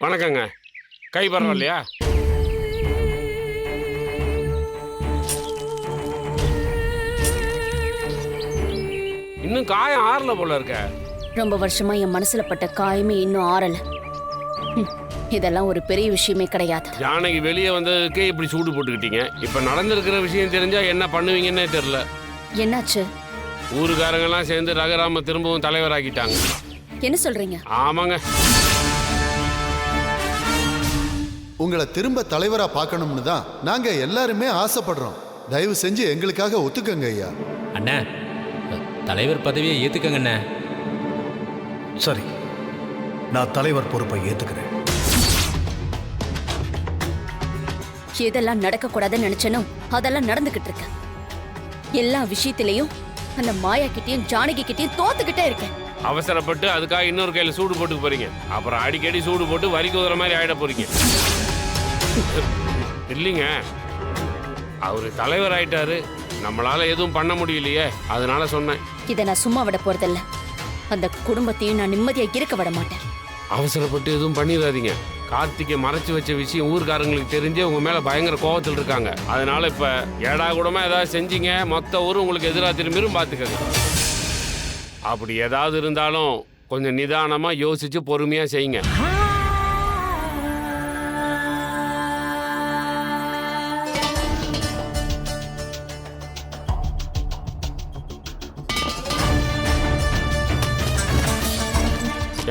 வணக்கங்க. கை பரவாயில்லையா? இன்னும் காயம் ஆறல போல இருக்க. ரொம்ப வருஷமா என் மனசுல பட்ட காயமே இன்னும் ஆறல. இதெல்லாம் ஒரு பெரிய விஷயமே கிடையாது. ஜானகி வெளியே வந்ததுக்கே இப்படி சூடு போட்டுக்கிட்டீங்க. இப்ப நடந்திருக்கிற விஷயம் தெரிஞ்சா என்ன பண்ணுவீங்கன்னே தெரியல. என்னாச்சு? ஊருக்காரங்கெல்லாம் சேர்ந்து ரகுராம திரும்பவும் தலைவராக்கிட்டாங்க. என்ன சொல்றீங்க? ஆமாங்க. உங்களை திரும்ப தலைவரா பார்க்கணும்னு தான் நாங்க எல்லாருமே ஆசைப்படுறோம். தயவு செஞ்சு எங்களுக்காக ஒத்துக்கங்க ஐயா. அண்ணா, தலைவர் பதவியை ஏத்துக்கங்க அண்ணா. சரி, நான் தலைவர் பொறுப்பை ஏத்துக்கிறேன். எதெல்லாம் நடக்க கூடாதுன்னு நினைச்சனோ அதெல்லாம் நடந்துகிட்டு இருக்கு. எல்லா விஷயத்திலையும் அந்த மாயா கிட்டயும் ஜானகி கிட்டயும் தோத்துக்கிட்டே இருக்கேன். அவசரப்பட்டு அதுக்காக இன்னொரு கையில சூடு போட்டு போறீங்க. அப்புறம் அடிக்கடி சூடு போட்டு வரி குதிரை மாதிரி ஆயிட போறீங்க. இல்லைங்க, அவரு தலைவர் ஆயிட்டாரு, நம்மளால எதுவும் பண்ண முடியலையே, அதனால சொன்னேன். இதை நான் சும்மா விட போறதில்ல. அந்த குடும்பத்தையும் நான் நிம்மதியா இருக்க விட மாட்டேன். அவசரப்பட்டு எதுவும் பண்ணிடாதீங்க. கார்த்திகை மறைச்சு வச்ச விஷயம் ஊர்காரங்களுக்கு தெரிஞ்சே உங்க மேல பயங்கர கோபத்தில் இருக்காங்க. அதனால இப்ப ஏடா கூடமா ஏதாவது செஞ்சீங்க, மொத்த ஊரும் உங்களுக்கு எதிராக திரும்பியும் பார்த்துக்கங்க. அப்படி ஏதாவது இருந்தாலும் கொஞ்சம் நிதானமா யோசிச்சு பொறுமையா செய்யுங்க.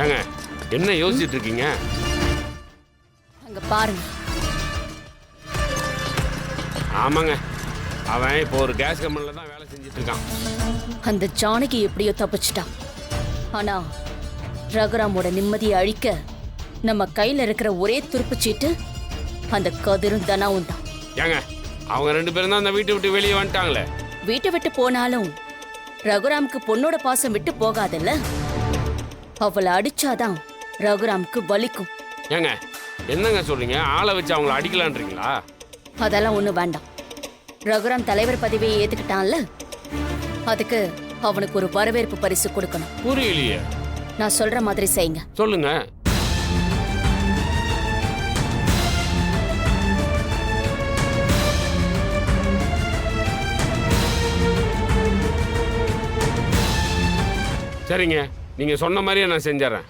ஏங்க, என்ன யோசிச்சுட்டு இருக்கீங்க? அங்க பாருங்க. ஆமாங்க, அவன் இப்போ ஒரு கேஸ் கம்பெனில தான் வேலை செஞ்சுட்டு இருக்கான். அந்த ஜானகி எப்படியோ தப்பிச்சிட்டான். ஆனா ரகுராமோட நிம்மதியை அழிக்க நம்ம கையில இருக்கிற ஒரே துருப்புச்சீட்டு அந்த கதிரும் தனாவும் தான். ஏங்க, அவங்க 2 பேரும் தான் அந்த வீட்டை விட்டு வெளியே வந்துட்டாங்களே. வீட்டை விட்டு போனாலும் ரகுராமுக்கு பொண்ணோட பாசம் விட்டு போகாதல்ல. அவளை அடிச்சாதான் ரகுராமுக்கு வலிக்கும். ஏங்க, என்னங்க சொல்றீங்க? ஆளை வச்சு அவங்கள அடிக்கலான்றீங்களா? அதெல்லாம் ஒண்ணு வேண்டாம். ரகுராம் தலைவர் பதவியை ஏத்துக்கிட்டான்ல, அதுக்கு அவனுக்கு ஒரு வரவேற்பு பரிசு கொடுக்கணும். புரியலையே. நான் சொல்ற மாதிரி செய்யுங்க. சொல்லுங்க. சரிங்க, நீங்க சொன்ன மாதிரியே நான் செஞ்சிடறேன்.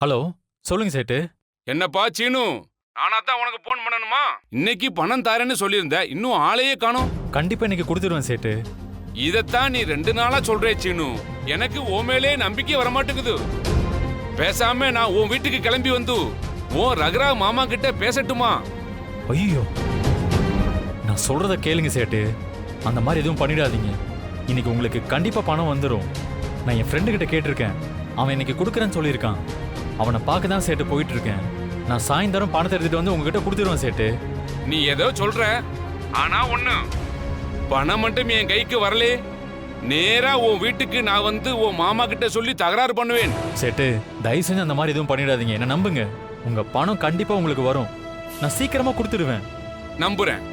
ஹலோ, சொல்லுங்க சேட்டு. என்னப்பா சீனு, நானா தான் உனக்கு போன் பண்ணணுமா? இன்னைக்கு பணம் தாரேன்னு சொல்லியிருந்த, இன்னும் ஆளையே காணோம். கண்டிப்பா இன்னைக்கு கொடுத்துருவேன் சேட்டு. இதத்தான் நீ 2 நாளா சொல்றே சீனு. எனக்கு உன் மேலே நம்பிக்கை வரமாட்டேங்குது. பேசாம நான் உன் வீட்டுக்கு கிளம்பி வந்து உன் ரகுரா மாமா கிட்ட பேசட்டுமா? ஐயோ, நான் சொல்றத கேளுங்க சேட்டு. அந்த மாதிரி எதுவும் பண்ணிடாதீங்க. இன்னைக்கு உங்களுக்கு கண்டிப்பா பணம் வந்துடும். நான் என் ஃப்ரெண்டு கிட்ட கேட்டிருக்கேன். அவன் இன்னைக்கு கொடுக்குறேன்னு சொல்லியிருக்கான். அவனை பார்க்க தான் சேட்டு போயிட்டு இருக்கேன். நான் சாயந்தரம் பணத்தை எடுத்துட்டு வந்து உங்ககிட்ட கொடுத்துருவேன் சேட்டு. நீ ஏதோ சொல்ற, ஆனா ஒண்ணு, பணம் மட்டும் என் கைக்கு வரலே, நேரா உன் வீட்டுக்கு நான் வந்து உன் மாமா கிட்ட சொல்லி தகராறு பண்ணுவேன். சேட்டு, தயவு செஞ்சு அந்த மாதிரி எதுவும் பண்ணிடாதீங்க. என்ன நம்புங்க. உங்க பணம் கண்டிப்பா உங்களுக்கு வரும். நான் சீக்கிரமா கொடுத்துடுவேன். நம்புறேன்.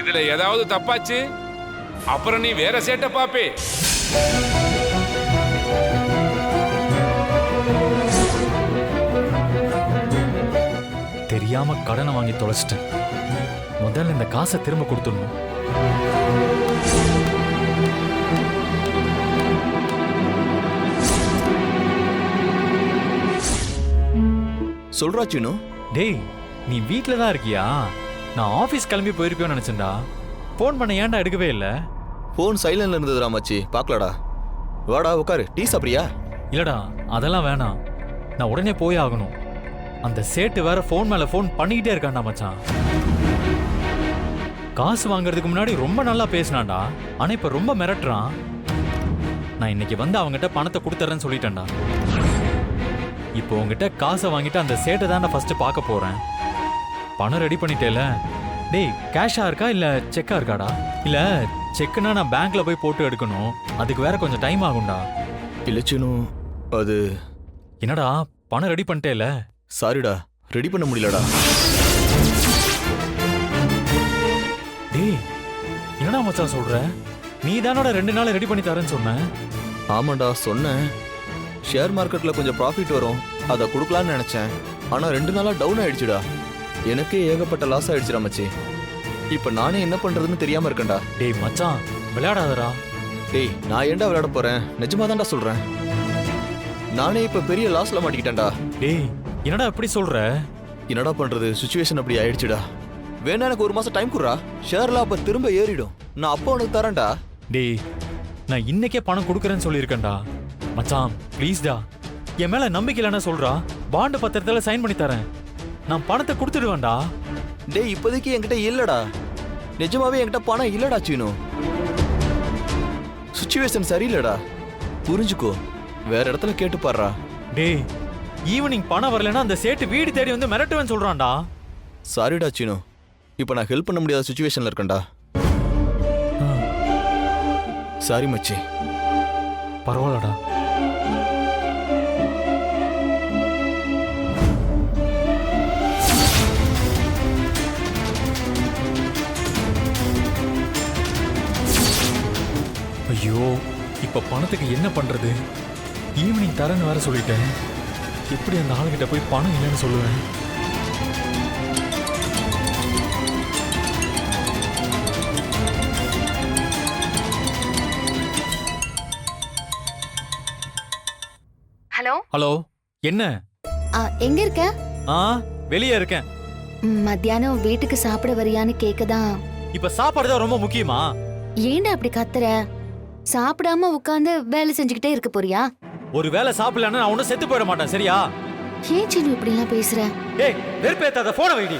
இதுல ஏதாவது தப்பாச்சு அப்புறம் நீ வேற சேட்ட பாப்பே. தெரியாம கடனை வாங்கி தொலைச்சிட்டேன். முதல்ல இந்த காசை திரும்ப கொடுத்துடணும். சொல்றா சீனு. டேய், நீ வீட்ல தான் இருக்கியா? நான் ஆபீஸ் கிளம்பி போயிருப்பேன்னு நினைச்சேன்டா. போன் பண்ண ஏன்டா எடுக்கவே இல்ல? போன் சைலண்ட்ல இருந்ததுடா மச்சி, பார்க்கலடா. வாடா உட்காரு, டீ சாப்பிடுறியா? இல்லடா, அதெல்லாம் வேணாம். நான் உடனே போய் ஆகணும். அந்த சேட்டு வேற போன் மேல போன் பண்ணிக்கிட்டே இருக்கான்டா மச்சான். காசு வாங்குறதுக்கு முன்னாடி ரொம்ப நல்லா பேசினான்டா. ஆனா இப்ப ரொம்ப மிரட்டுறான். நான் இன்னைக்கு வந்து அவங்ககிட்ட பணத்தை கொடுத்துறேன்னு சொல்லிட்டேன்டா. இப்போ உங்ககிட்ட காசை வாங்கிட்டு அந்த சேட்டை தான் ஃபர்ஸ்ட் பார்க்க போறேன். பணம் ரெடி பண்ணிட்டேல? டேய், கேஷா இருக்கா இல்ல செக்கா இருக்காடா? இல்ல செக்குனா நான் பேங்க்ல போய் போட்டு எடுக்கணும், அதுக்கு வேற கொஞ்சம் டைம் ஆகும்டா. இல்ல சீனு, அது என்னடா பணம் ரெடி பண்ணிட்டேல? சாரிடா, ரெடி பண்ண முடியலடா. டேய் என்னடா மச்சான் சொல்ற? நீ தானோட 2 நாள் ரெடி பண்ணி தரேன்னு சொன்ன. ஆமாண்டா சொன்னேன். ஷேர் மார்க்கெட்ல கொஞ்சம் ப்ராஃபிட் வரும், அதை கொடுக்கலான்னு நினைச்சேன். ஆனா 2 நாளா டவுன் ஆயிடுச்சுடா. எனக்கே ஏகப்பட்ட லாஸ் ஆயிடுச்சுடா மச்சி. இப்ப நானே என்ன பண்றதுன்னு தெரியாம இருக்கேன்டா. டேய் மச்சான் விளையாடாதடா. டேய் நான் ஏன்டா விளையாட போறேன், நிஜமா தான்டா சொல்றேன். நானே இப்ப பெரிய லாஸ்ல மாட்டிக்கிட்டேன்டா. டேய் என்னடா இப்படி சொல்ற? என்னடா பண்றது, சுச்சுவேஷன் அப்படி ஆயிடுச்சுடா. வேணா எனக்கு 1 மாசம் டைம் குடுறா, ஷேர்ல அப்ப திரும்ப ஏறிடும். நான் அப்போ உனக்கு தரேன்டா. டேய் நான் இன்னைக்கே பணம் கொடுக்கறேன்னு சொல்லியிருக்கேன்டா. மச்சான் ப்ளீஸ்டா, என் மேல நம்பிக்கை இல்லைன்னா சொல்றா, பாண்டு பத்திரத்துல சைன் பண்ணி தரேன். நான் பணத்தை கொடுத்துடுவேன்டா. டேய் இப்போதைக்கு என்கிட்ட இல்லடா, நிஜமாவே என்கிட்ட பணம் இல்லடா சீனு. சுச்சுவேஷன் சரியில்லடா, புரிஞ்சுக்கோ. வேற இடத்துல கேட்டு பாருடா. டேய் ஈவினிங் பணம் வரலன்னா அந்த சேட்டு வீடு தேடி வந்து மிரட்டுவேன்னு சொல்றான்டா. சாரிடா சீனு, இப்போ நான் ஹெல்ப் பண்ண முடியாத சுச்சுவேஷன்ல இருக்கேன்டா. சாரி மச்சி. பரவாயில்லடா. ஐயோ இப்ப பணத்துக்கு என்ன பண்றது? ஈவினிங் தரேன்னு வேற சொல்லிட்டேன். எப்படி அந்த ஆளுகிட்ட போய் பணம் இல்லைன்னு சொல்லுவேன்? ஹலோ ஹலோ என்ன? எங்க இருக்க? வெளியே இருக்கேன். மத்தியானம் வீட்டுக்கு சாப்பிட வரியான்னு கேக்கதான். இப்ப சாப்பாடு தான் ரொம்ப முக்கியமா? ஏன்டா அப்படி கத்துற? சாப்பிடாம உட்கார்ந்து வேலை செஞ்சுக்கிட்டே இருக்க போறியா? ஒரு வேளை சாப்பிடலன்னா நான் ஒன்னும் செத்து போயிட மாட்டேன், சரியா? ஏன் சின்ன இப்படி எல்லாம் பேசுற? டேய் வெறுப்பேத்தாத, போன வைடி.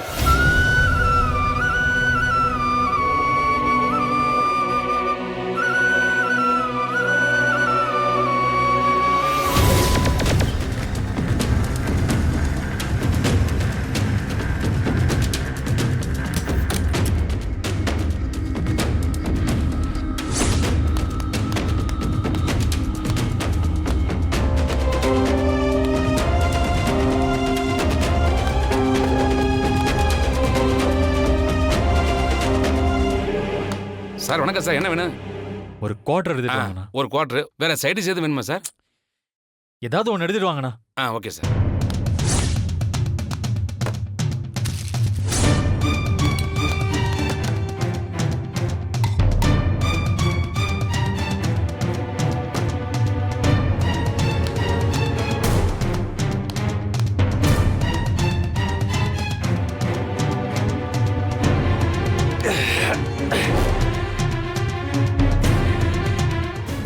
சார் வணக்கம் சார், என்ன வேணும்? ஒரு குவார்டர் எடுத்துட்டு வாங்கண்ணா. ஒரு குவார்டர், வேற சைடு சேர்த்து வேணுமா சார்? ஏதாவது ஒன்று எடுத்துட்டு வாங்கண்ணா. Okay sir.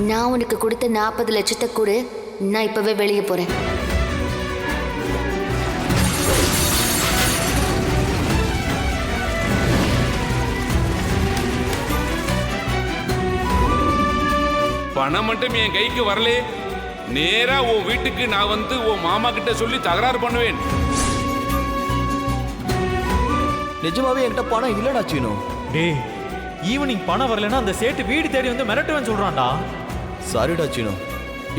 நான் உனக்கு கொடுத்த 40 லட்சத்தை கொடு, நான் இப்பவே வெளியே போறேன். பணம் மட்டும் என் கைக்கு வரலே, நேரா உன் வீட்டுக்கு நான் வந்து உன் மாமா கிட்ட சொல்லி தகராறு பண்ணுவேன். நிஜமாவே என்கிட்ட பணம் இல்லடா சீனு. டேய் ஈவினிங் பணம் வரலன்னா அந்த சேட்டு வீடு தேடி வந்து மிரட்டுவேன்னு சொல்றான்டா. சாரிடா சீனு,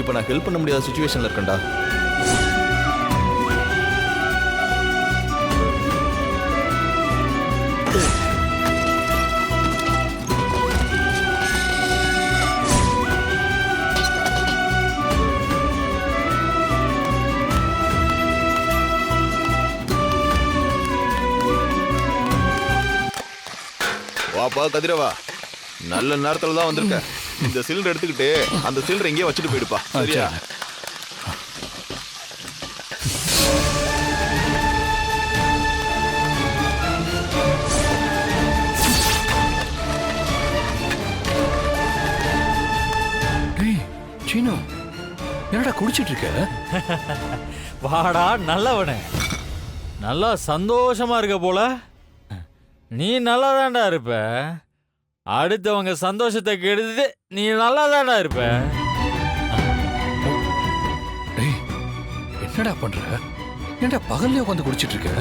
இப்போ நான் ஹெல்ப் பண்ண முடியாத சுச்சுவேஷன்ல இருக்கேன்டா. வாப்பா கதிரவா, நல்ல நேரத்துல தான் வந்திருக்க. இந்த சிலிண்டர் எடுத்துக்கிட்டு அந்த சிலிண்டர் எங்கேயே வச்சுட்டு போயிடுப்பா, சரியா? சீனு என்னடா குடிச்சிட்டு இருக்க? வாடா நல்லவனே, நல்லா சந்தோஷமா இருக்க போல. நீ நல்லா தான்டா இருப்ப, அடுத்தவங்க சந்தோஷத்தை கெடுத்து நீ நல்லா தான்டா இருப்ப. டேய் என்னடா பண்ற? ஏன்டா பகல்லே உட்காந்து குடிச்சிட்டு இருக்க?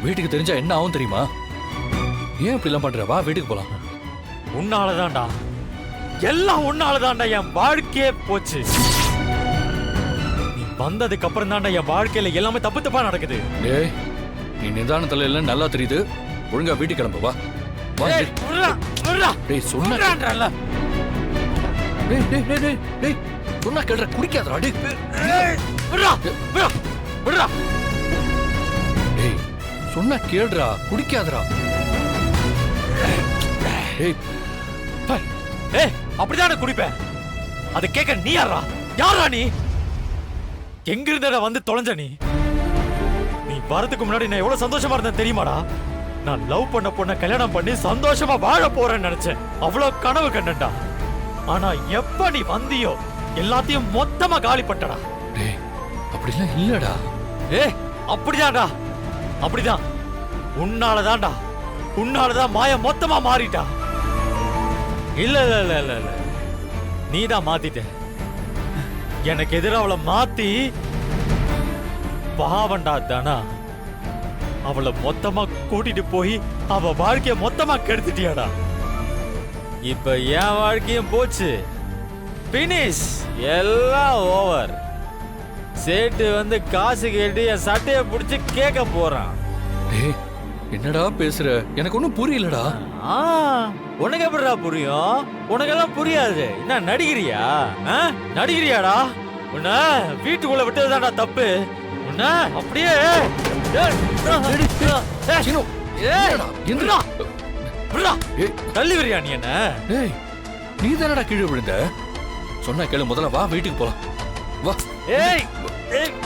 வீட்டுக்கு தெரிஞ்சா என்ன ஆகும் தெரியுமா? ஏன் இப்படி எல்லாம் பண்ற? வா வீட்டுக்கு போலாம். உன்னாலதான்டா, எல்லாம் உன்னாலதான்டா என் வாழ்க்கையே போச்சு. நீ வந்ததுக்கு அப்புறம் தான்டா என் வாழ்க்கையில எல்லாமே தப்பு தப்பா நடக்குது. டேய், நீ நிதானத்துல எல்லாம் நல்லா தெரியுது. ஒழுங்கா வீட்டுக்கு கிளம்பு. வா வா. டேய், விட்றா, விட்றா. டேய் சொன்னா விட்றான்றல்ல. டேய் டேய் டேய் டேய் டேய் சொன்னா கேளுடா, குடிக்காதடா. டேய் விட்றா, விட்றா, விட்றா. டேய் சொன்னா கேளுடா, குடிக்காதடா. டேய் ஏய், அப்படிதானே குடிப்பேன். அது கேட்க நீ யாரா? யாரா நீ? எங்க இருந்தடா வந்து தொலைஞ்ச நீ? நீ வரதுக்கு முன்னாடி நான் எவ்வளவு சந்தோஷமா இருந்தேன் தெரியுமாடா? நான் லவ் பண்ண பொண்ண கல்யாணம் பண்ணி சந்தோஷமா வாழ போறேன்னு நினைச்சேன். அவ்வளவு கனவு கண்டா. ஆனா எப்ப நீ வந்தியோ எல்லாத்தையும் மொத்தமா காலி பட்டடா. டேய் அப்படிலாம் இல்லடா. ஏய், அப்படிதான்டா, அப்படிதான். உன்னாலதான்டா, உன்னாலதான் மாயா மொத்தமா மாறிட்டா. இல்ல இல்ல இல்ல இல்ல இல்ல, நீதான் மாத்திட்ட. எனக்கு எதிராக அவளை மாத்தி பாவண்டா தானா, அவளை மொத்தமா கூட்டிட்டு போய் அவ வாழ்க்கைய மொத்தமா கெடுத்துட்டியாடா. இப்ப என் வாழ்க்கையும் போச்சு. பினிஷ், எல்லாம் ஓவர். சேட்டு வந்து காசு கேட்டு என் சட்டையை பிடிச்சு கேட்க போறான். டேய் என்னடா பேசுற? எனக்கு ஒன்றும் புரியலடா. உனக்கு எப்படிடா புரியும்? உனக்கெல்லாம் புரியாது. என்ன நடிகிறியா? நடிகிறியாடா? உன்ன வீட்டுக்குள்ள விட்டதுதான்டா தப்பு. உன்ன அப்படியே தள்ளி வரியா நீ என்ன? டேய் நீ தானடா கீழே விழுந்த? சொன்னா கேளு, முதல்ல வா வீட்டுக்கு போலாம். வா. ஏய்,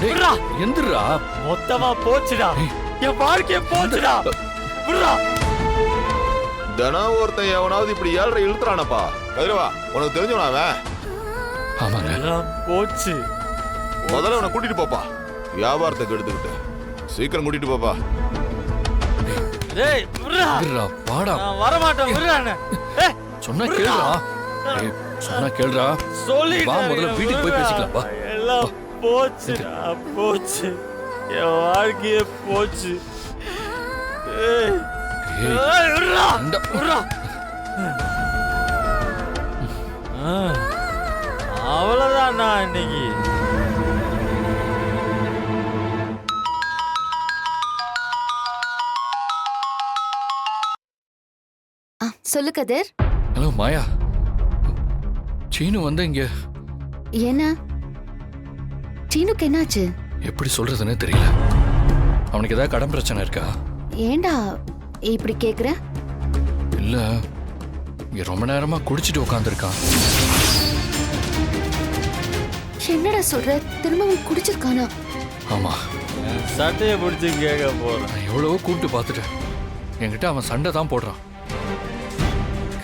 விட்றா. எந்திரா. மொத்தமா போச்சுடா, என் வாழ்க்கைய போச்சுடா. விட்றா. தினம் ஒருத்தன் எவனாவது இப்படி 7:30 இழுத்துறானப்பா. கதிரவா, உனக்கு தெரிஞ்சவனா அவன்? ஆமாங்க. எல்லாம் போச்சு. முதல்ல அவனை கூட்டிட்டு போப்பா. வியாபாரத்தை கெடுத்துக்கிட்டு சீக்கிரம் கூட்டிட்டு போப்பா. டேய் விட்றா. எந்திரா வாடா. நான் வர மாட்டேன். விட்றா. ஏய் சொன்னா கேளுடா. டேய் சொன்னா கேளுடா. சொல்லி வா, முதல்ல வீட்டுக்கு போய் பேசிக்கலாம். வா. எல்லாம் போச்சுடா, போச்சு. என் வாழ்க்கையே போச்சு. ஏய், ஏய், விட்றா, விட்றா. அவ்வளவுதான் நான் இன்னைக்கு. சொல்லு கதிர். ஹலோ மாயா, சீனு வந்து இங்க. என்ன சீனுக்கு என்னாச்சு? எப்படி சொல்றதுன்னு தெரியல. அவனுக்கு ஏதாவது கடன் பிரச்சனை இருக்கா? ஏண்டா இப்படி கேக்குற? இல்ல, இங்க ரொம்ப நேரமா குடிச்சிட்டு உட்காந்துருக்கான். என்னடா சொல்ற? திரும்பவும் குடிச்சிருக்கானா? ஆமா, சட்டையை பிடிச்சி கேட்க போறேன். நான் எவ்வளவோ கூப்பிட்டு பார்த்துட்டேன். என்கிட்ட அவன் சண்டை தான் போடுறான்.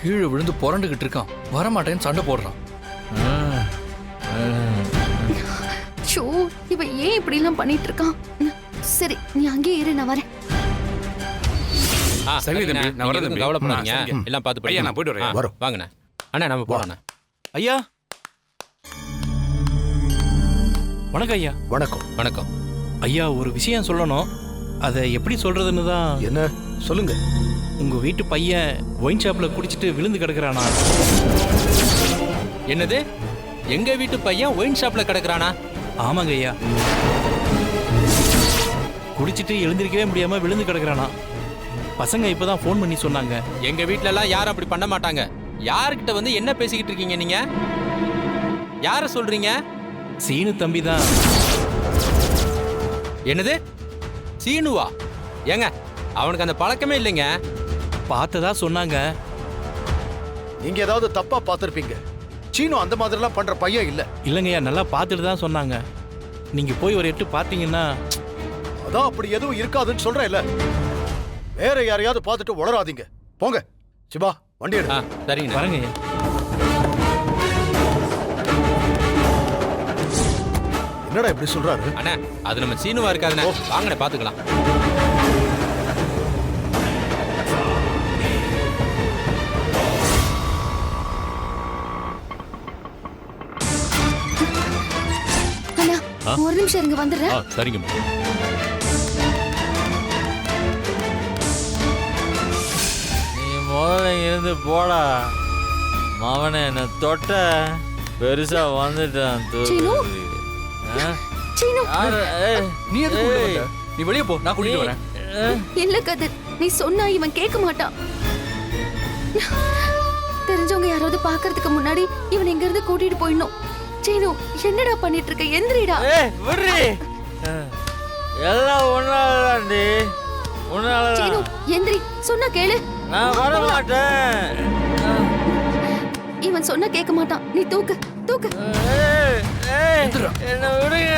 கீழே விழுந்து புரண்டுகிட்டு இருக்கான். வரமாட்டேன்னு சண்டை போடுறான். ஷோ, இவ ஏன் இப்படி எல்லாம் பண்ணிட்டு இருக்கான்? சரி, நீ அங்கேயே இரு, நான் வரேன். சரி தம்பி, நான் வரேன். கவலைப்படாதீங்க, எல்லாம் பார்த்து ஐயா நான் போயிட்டு வரேன். வரோம். வாங்கண்ணே. அண்ணா நம்ம போறோண்ணே. ஐயா வணக்கம். ஐயா வணக்கம். வணக்கம் ஐயா, ஒரு விஷயம் சொல்லணும். அதை எப்படி சொல்றதுன்னு தான். என்ன சொல்லுங்க. உங்க வீட்டு பையன் ஒயின் ஷாப்ல குடிச்சிட்டு விழுந்து கிடக்குறானா? என்னது? எங்க வீட்டு பையன் ஒயின் ஷாப்ல கிடக்குறானா? ஆமாங்க ஐயா, குடிச்சிட்டு எழுந்திருக்கவே முடியாம விழுந்து கிடக்குறானா. பசங்க இப்பதான் ஃபோன் பண்ணி சொன்னாங்க. எங்க வீட்ல எல்லாம் யாரும் அப்படி பண்ண மாட்டாங்க. யாருக்கிட்ட வந்து என்ன பேசிக்கிட்டு இருக்கீங்க நீங்க? யார சொல்றீங்க? சீனு தம்பி தான். என்னது? சீனுவா? ஏங்க, அவனுக்கு அந்த பழக்கமே இல்லைங்க. பார்த்ததா சொன்னாங்க. நீங்க ஏதாவது தப்பா பார்த்திருப்பீங்க. சீனு அந்த மாதிரிலாம் பண்ற பையன் இல்ல. இல்லைங்கய்யா, நல்லா பார்த்துட்டு தான் சொன்னாங்க. நீங்க போய் ஒரு எட்டு பார்த்தீங்கன்னா. அதான் அப்படி எதுவும் இருக்காதுன்னு சொல்றேன்ல. வேற யாரையாவது பார்த்துட்டு உளராதீங்க. போங்க. சிவா, வண்டி எடு. சரிங்க, வரங்க. என்னடா இப்படி சொல்றாரு? அண்ணா, அது நம்ம சீனுவா இருக்காதுண்ணே. வாங்கண்ணே, பாத்துக்கலாம். அண்ணா, ஒரு நிமிஷம் இங்க வந்துடுறேன். சரிங்க. நீ முதல்ல இருந்து போடா. மவனை என்ன தொட்ட பெருசா வந்துட்டான். சீனு. சீனு. நீ எதுக்கு உள்ள வந்த? நீ வெளியே போ, நான் கூட்டிட்டு வரேன். இல்ல கதிர், நீ சொன்னா இவன் கேட்க மாட்டான். தெரிஞ்சவங்க யாராவது பாக்குறதுக்கு முன்னாடி இவன் இங்க இருந்து கூட்டிட்டு போயிடணும். சீனு, என்னடா பண்ணிட்டு இருக்க? எந்திரிடா. விடுறி. எல்லாம் ஒன்னாலதாண்டி. சீனு, ஒன்னாலதான். எந்திரி. சொன்னா கேளு. நான் வர மாட்டேன். இவன் சொன்னா கேட்க மாட்டான். நீ தூக்கு தூக்கு. என்ன விடுங்க.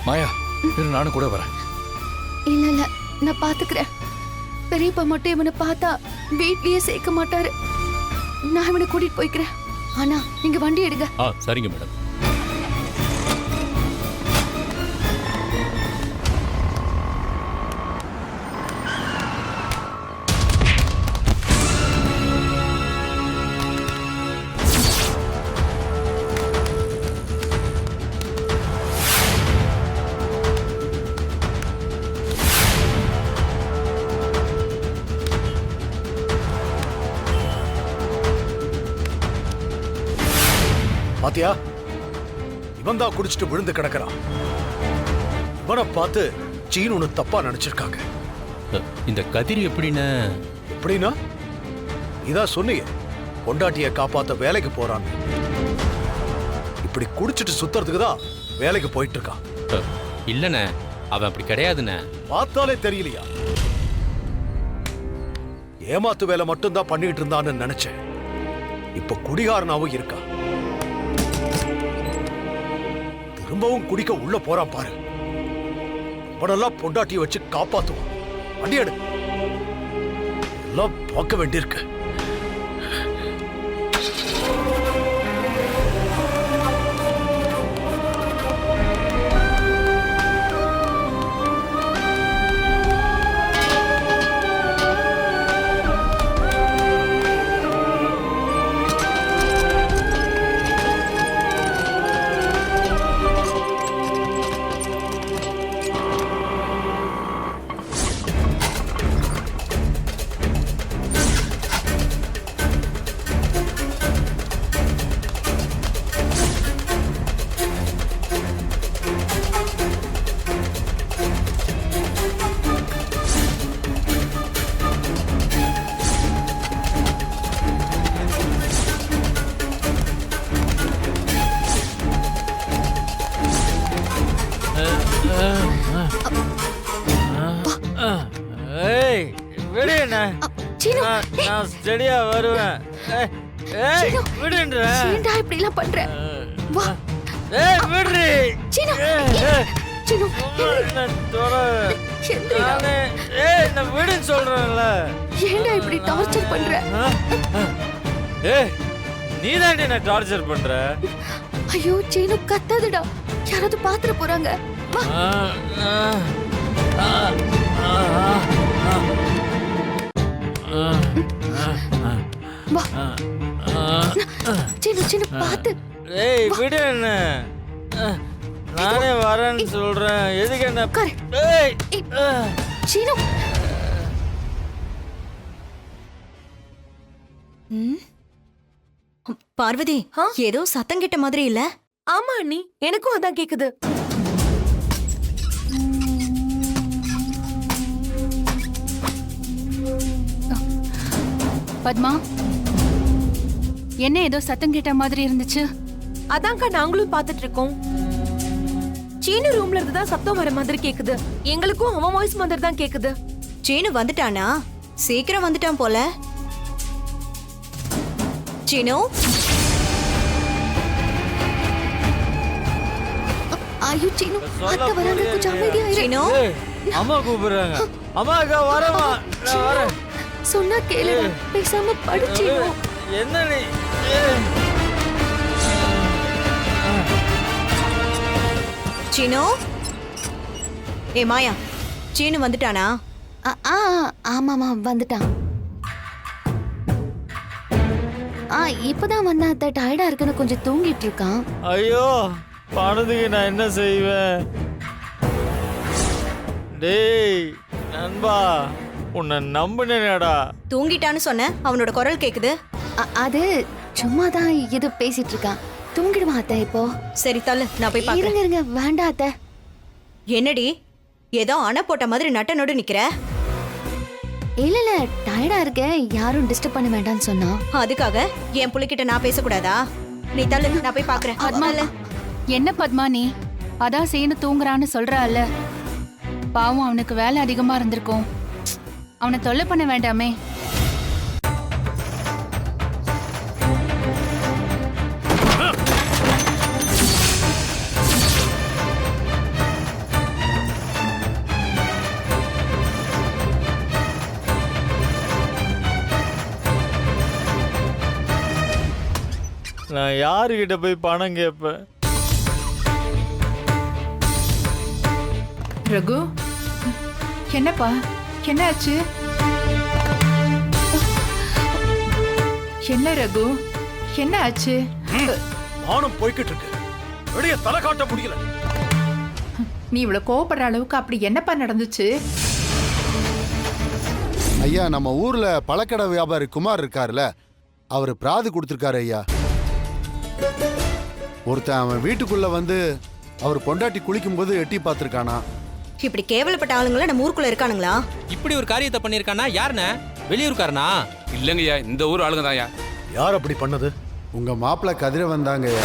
மாயா, இரு, நானும் கூட வரேன். இல்ல இல்ல, நான் பாத்துக்கிறேன். பெரியப்பா மட்டும் இவனை பார்த்தா வீட்லயே சேர்க்க மாட்டாரு. நான் இவனை கூட்டிட்டு போய்க்கிறேன். ஆனா நீங்க வண்டி எடுங்க. சரிங்க மேடம். பாத்தியா, இவன் தான் குடிச்சிட்டு விழுந்து கிடக்கிறான். இவனை பார்த்து சீனு தப்பா நினைச்சிருக்காங்க. இந்த கதிர் எப்படின்னு? எப்படின்னா, இதான் சொன்னீங்க, பொண்டாட்டிய காப்பாத்த வேலைக்கு போறான். இப்படி குடிச்சிட்டு சுத்துறதுக்கு தான் வேலைக்கு போயிட்டு இருக்கான். இல்லண்ணே, அவன் அப்படி கிடையாதுண்ணே. பார்த்தாலே தெரியலையா? ஏமாத்து வேலை மட்டும்தான் பண்ணிட்டு இருந்தான்னு நினைச்சேன். இப்ப குடிகாரனாவும் இருக்கா. திரும்பவும் குடிக்க உள்ள போறான் பாரு. அவனெல்லாம் பொண்டாட்டியை வச்சு காப்பாத்துவான். வண்டி எடு. எல்லாம் பார்க்க வேண்டியிருக்கு. நான் ஸ்டெடியா வருவேன். ஏன்டா இப்படி எல்லாம் பண்ற? வா. விடுறி. சீனு. சீனு. நான் விடுன்னு சொல்றேன்ல. ஏன்டா இப்படி டார்ச்சர் பண்ற? நீ தான் என்ன டார்ச்சர் பண்ற. ஐயோ சீனு, கத்தாதடா. யாராவது பாத்துற போறாங்க. வா. வா. சீனு சீனு பாத்து. ஏய் விடு என்ன. நானே வரேன்னு சொல்றேன். எதுக்கு என்ன? ஏய் சீனு. பார்வதி, ஏதோ சத்தம் கேட்ட மாதிரி இல்ல? ஆமா அண்ணி, எனக்கும் அதான் கேக்குது. பத்மா, என்ன ஏதோ சத்தம் கேட்ட மாதிரி இருந்துச்சு? அதான்க்கா நாங்களும் பாத்துட்டு இருக்கோம். சீனு ரூம்ல இருந்து தான் சத்தம் வர மாதிரி கேக்குது. எங்களுக்கும் அவன் வாய்ஸ் மாதிரி தான் கேக்குது. சீனு வந்துட்டானா? சீக்கிரம் வந்துட்டான் போல. சீனு. ஐயோ சீனு, அத்தை வராங்க, கொஞ்சம் அமைதியா இரு. சீனு, அம்மா கூப்பிடுறாங்க. அம்மா அக்கா வரமா. நான் வரேன். சொன்னா கேளுடா, பேசாம படிச்சீனு. என்ன நீ? சீனு. ஏ மாயா, சீனு வந்துட்டானா? ஆமாமா வந்துட்டான். இப்பதான் வந்தா அத்தை, டயர்டா இருக்குன்னு கொஞ்சம் தூங்கிட்டு இருக்கான். ஐயோ பணத்துக்கு நான் என்ன செய்வேன்? டேய் நண்பா, உன்னை நம்பினேடா. தூங்கிட்டான்னு சொன்ன, அவனோட குரல் கேக்குது. அது சும்மா தான் ஏதோ பேசிட்டு இருக்கான். தூங்கிடுவான் அத்தை இப்போ. சரி தள்ளு, நான் போய் பாக்குறேன். இருங்க வேண்டாம் அத்தை. என்னடி ஏதோ அணை போட்ட மாதிரி நட்டனோடு நிக்கிற? இல்ல டயர்டா இருக்கேன், யாரும் டிஸ்டர்ப் பண்ண வேண்டாம்னு சொன்னா. அதுக்காக என் புள்ளிக்கிட்ட நான் பேசக்கூடாதா? நீ தள்ளு, நான் போய் பாக்குறேன். பத்மா, என்ன பத்மா நீ அதான் செய்யணும் தூங்குறான்னு சொல்றால. பாவம் அவனுக்கு வேலை அதிகமா இருந்திருக்கும். அவனை தொல்லை பண்ண வேண்டாமே. நான் யாருக்கிட்ட போய் பணம் கேட்பேன்? ரகு, என்னப்பா, என்ன ஆச்சு? என்ன ரகு, என்ன ஆச்சு? நானும் போய்கிட்டு இருக்கு, வெளியே தலை காட்ட முடியல. நீ இவ்வளவு கோவப்படுற அளவுக்கு அப்படி என்னப்பா நடந்துச்சு? ஐயா, நம்ம ஊர்ல பழக்கடை வியாபாரி குமார் இருக்காருல்ல, அவர் பிராது கொடுத்துருக்காரு ஐயா. ஒருத்தன் அவன் வீட்டுக்குள்ள வந்து அவர் பொண்டாட்டி குளிக்கும் போது எட்டி பார்த்திருக்கானா. இப்படி கேவலப்பட்ட ஆளுங்கள நம்ம ஊருக்குள்ள இருக்கானுங்களா? இப்படி ஒரு காரியத்தை பண்ணிருக்கானா? யாருண்ணே? வெளியூர்காரனா? இல்லங்கய்யா, இந்த ஊர் ஆளுங்க தான்யா. யார் அப்படி பண்ணது? உங்க மாப்பிள்ளை கதிர வந்தாங்க ஐயா.